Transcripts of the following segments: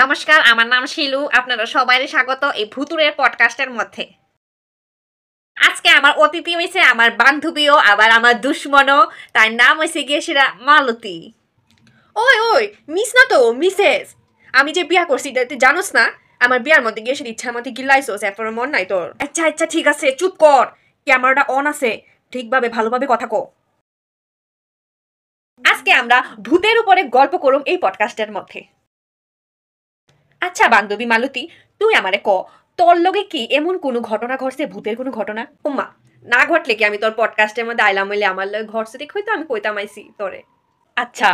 নমস্কার, আমার নাম শিলু। আপনারা সবাইকে স্বাগত এই ভুতুরের পডকাস্টের মধ্যে। আজকে আমার অতিথি হয়েছে আমার বান্ধবীও আবার আমার দুশ্মনও। তার নাম হয়েছে গিয়ে সেটা মালতী। ওই ওই মিস না তো মিসেস। আমি যে বিয়া করছি তুই জানোস না? আমার বিয়ার মধ্যে গিয়ে সেটা ইচ্ছার মধ্যে গিলাইছোস, এরপর মন নাই তোর? আচ্ছা আচ্ছা ঠিক আছে, চুপ কর। ক্যামেরাটা অন আছে, ঠিকভাবে ভালোভাবে কথা কো। আজকে আমরা ভূতের উপরে গল্প করুম এই পডকাস্টের মধ্যে। আচ্ছা বান্ধবী মালতী, তুই আমারে ক, তোর লগে কি এমন কোনো ঘটনা ঘটছে, ভূতের কোনো ঘটনা? উম্মা, না ঘটলে কি আমি তোর পডকাস্টের মধ্যে আইলাম হইলে আমার লগে ঘটছে দেখ হয়তো আমি কইতাম আইছি তোরে। আচ্ছা,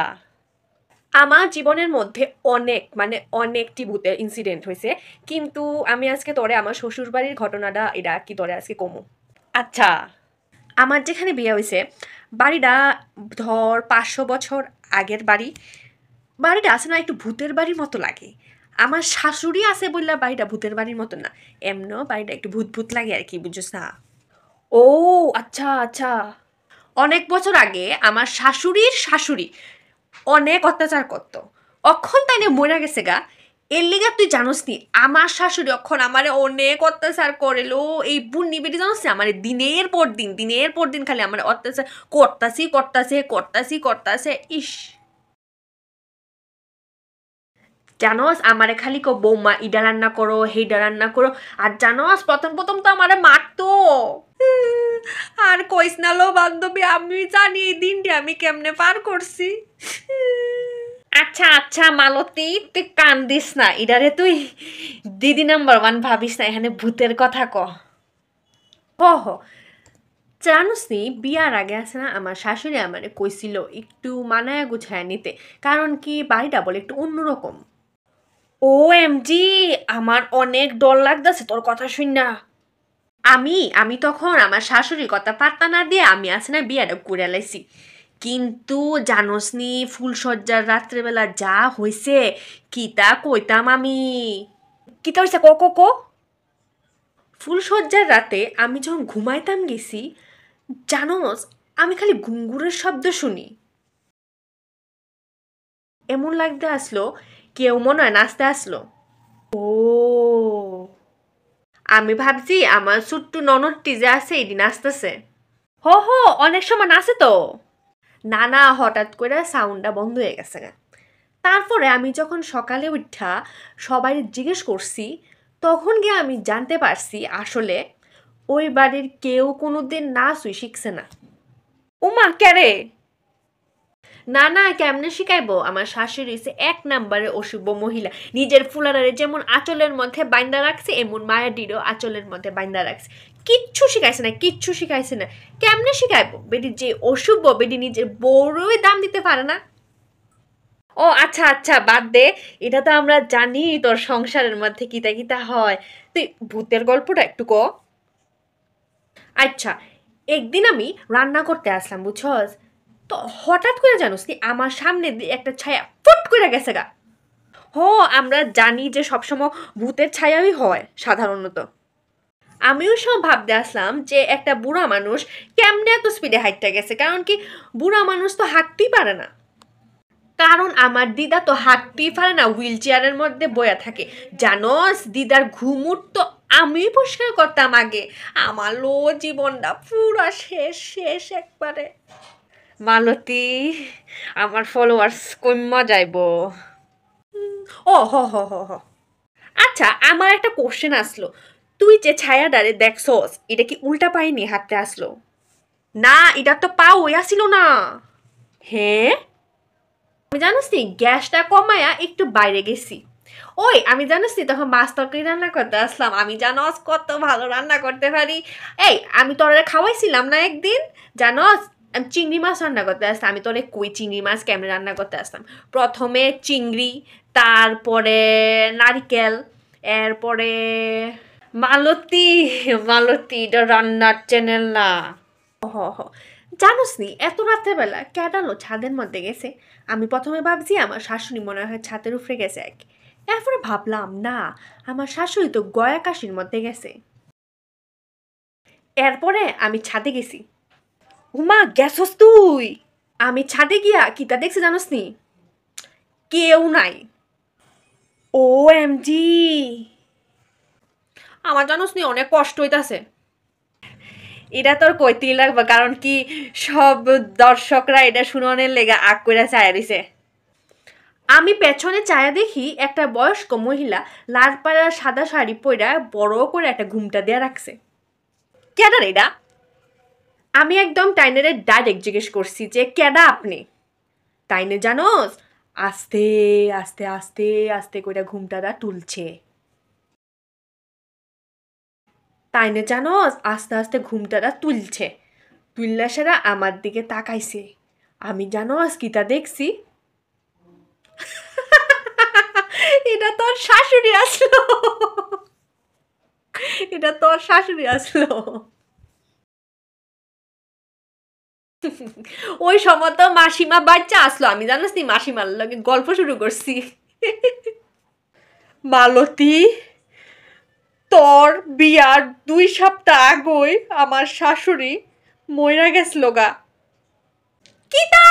আমার জীবনের মধ্যে অনেকটি ভূতের ইনসিডেন্ট হয়েছে, কিন্তু আমি আজকে তোরে আমার শ্বশুর বাড়ির ঘটনাটা এটা কি তোরে আজকে কমু। আচ্ছা, আমার যেখানে বিয়ে হয়েছে বাড়িটা ধর 500 বছর আগের বাড়ি। বাড়িটা আছে না একটু ভূতের বাড়ির মতো লাগে। আমার শাশুড়ি আছে বললে বাড়িটা ভূতের বাড়ির মতো না, এমনও বাড়িটা একটু ভূত ভূত লাগে আর কি, বুঝছিস না? ও আচ্ছা আচ্ছা, অনেক বছর আগে আমার শাশুড়ির শাশুড়ি অনেক অত্যাচার করতো। অক্ষণ তাই নিয়ে মরে গেছে গা। এর লিগা তুই জানোস নি আমার শাশুড়ি অক্ষণ আমারে অনেক অত্যাচার করেলো। এই বুন্নি বেটি জানোস না আমারে দিনের পর দিন খালি আমার অত্যাচার করতাছি। ইস, জানোস আমারে খালি বৌমা ইডা রান্না করো হেইডা রান্না করো। আর জানোস প্রথম প্রথম তো আমারে মারতো। আর কইস না লো বান্ধবী, আমি জানি এই দিনটি আমি কেমনে পার করছি। আচ্ছা আচ্ছা মালতী, তুই কান্দিস না, ইডারে তুই দিদি নাম্বার ওয়ান ভাবিস না, এখানে ভূতের কথা ক। হ জানোস নি বিয়ার আগে আছে না আমার শাশুড়ি আমারে কইছিল একটু মানায়া গুছায়া নিতে, কারণ কি বাড়িটা বলে একটু অন্যরকম। ও এম জি, আমার অনেক ডর লাগতেছে তোর কথা শুন না। আমি তখন আমার শাশুড়ির কথা পাত্তা না দিয়ে আমি আছে না বিয়াটা করে লাইছি। কিন্তু জানোস নি ফুলসজ্জার রাত্রেবেলা যা হইছে কিতা কইতাম আমি। কিতা হইছে, ক ক ক। ফুলসজ্জার রাতে আমি যখন ঘুমাইতাম গেছি, জানোস আমি খালি ঘুঙ্গুরের শব্দ শুনি। এমন লাগতে আসলো কেউ মনে হয় নাচতে আসলো। ও আমি ভাবছি আমার ছোট্ট ননদটি যে আছে এটি নাচতেছে। হ অনেক সময় নাচে তো। না না, হঠাৎ করে সাউন্ডটা বন্ধ হয়ে গেছে গা। তারপরে আমি যখন সকালে উঠা সবাই জিজ্ঞেস করছি, তখন গিয়ে আমি জানতে পারছি আসলে ওই বাড়ির কেউ কোনোদিন নাচই শিখছে না। উমা ক্যারে? না না, কেমনে শিখাইবো? আমার শাশুড়ি হইছে 1 নম্বরে অশুভ মহিলা। নিজের ফুলারারে যেমন আঁচলের মধ্যে বাইন্দা রাখছে, এমন মায়াডিরও আঁচলের মধ্যে বাইন্দা রাখছে। কিচ্ছু শিখাইছে না। কেমনে শিখাইবো? বেটি যে অশুভ, বেটি নিজের বউরই দাম দিতে পারে না। ও আচ্ছা আচ্ছা, বাদ দে, এটা তো আমরা জানি তোর সংসারের মধ্যে কিতা কিতা হয়। তুই ভূতের গল্পটা একটু ক। আচ্ছা, একদিন আমি রান্না করতে আসলাম বুঝছস, তো হঠাৎ করে জানোস কি আমার সামনে দিয়ে একটা ছায়া ফুট করে গেছে গা। আমরা জানি যে সবসময় ভূতের ছায়াই হয় সাধারণত। আমিও সব ভাবতে আসলাম যে একটা বুড়া মানুষ কেমনে এত স্পিডে হাঁটতে গেছে, কারণ কি বুড়া মানুষ তো হাঁটতেই পারে না। কারণ আমার দিদা তো হাঁটতেই পারে না, হুইল চেয়ারের মধ্যে বয়া থাকে। জানোস দিদার ঘুমুট তো আমি পরিষ্কার করতাম আগে। আমার লো জীবনটা পুরা শেষ একবারে। মালতী, আমার ফলোয়ার্স কইমা যাইব। ও হ আচ্ছা, আমার একটা কোশ্চেন আসলো, তুই যে ছায়াডারে দেখছস এটা কি উল্টা পায়ে নিয়ে হাঁটতে আসলো? না, এটা তো পা ওই আসিল না। হ্যাঁ, আমি জানিস নি গ্যাসটা কমায়া একটু বাইরে গেছি। আমি জানিস নি তখন মাছ তরকারি রান্না করতে আসলাম। আমি জানোস কত ভালো রান্না করতে পারি। আমি তোরে খাওয়াইছিলাম না একদিন, জানোস আমি চিংড়ি মাছ রান্না করতে আসতাম। আমি তোরে কই চিংড়ি মাছ কেমনে রান্না করতে আসতাম? প্রথমে চিংড়ি, তারপরে নারিকেল, এরপরে মালতী মালতী, এটা রান্নার চ্যানেল না। হ জানোস নি এত রাত্রেবেলা ক্যাডালো ছাদের মধ্যে গেছে। আমি প্রথমে ভাবছি আমার শাশুড়ি মনে হয় ছাদের উপরে গেছে আর কি। এরপরে ভাবলাম না, আমার শাশুড়ি তো গয়া কাশির মধ্যে গেছে। এরপরে আমি ছাদে গেছি। উমা গেছস তুই? আমি ছাদে গিয়া কিতা দেখছি জানোস নি? কেউ নাই। ও এমজি, আমার জানোস নি অনেক কষ্ট হইতাছে। এটা তোর কইতেই লাগবে, কারণ কি সব দর্শকরা এটা শুনানোর লেগে আগ করে চায় দিছে। আমি পেছনে চায়া দেখি একটা বয়স্ক মহিলা লাল পাড়ার সাদা শাড়ি পরা বড় করে একটা ঘুমটা দেয়া রাখছে। কেডা রে এটা? আমি একদম টাইনারে ডাইরেক্ট জিজ্ঞেস করছি যে কেডা আপনি? তাইনে জানোস আস্তে আস্তে আস্তে আস্তে করে ঘুমটাটা তুলছে। তাইনে জানোস আস্তে আস্তে ঘুমটাটা তুলছে, তুললা সেরা আমার দিকে তাকাইছে। আমি জানোস কিটা দেখছি? এটা তোর শাশুড়ি আসলো, এটা তোর শাশুড়ি আসলো। ওই সময় তো মাসিমা বাচ্চা আসলো, আমি জানোস নি মাসিমার লগে গল্প শুরু করছি। মালতী, তোর বিয়ার 2 সপ্তাহ আগই আমার শাশুড়ি মইরা গেছিল গা। কিতা?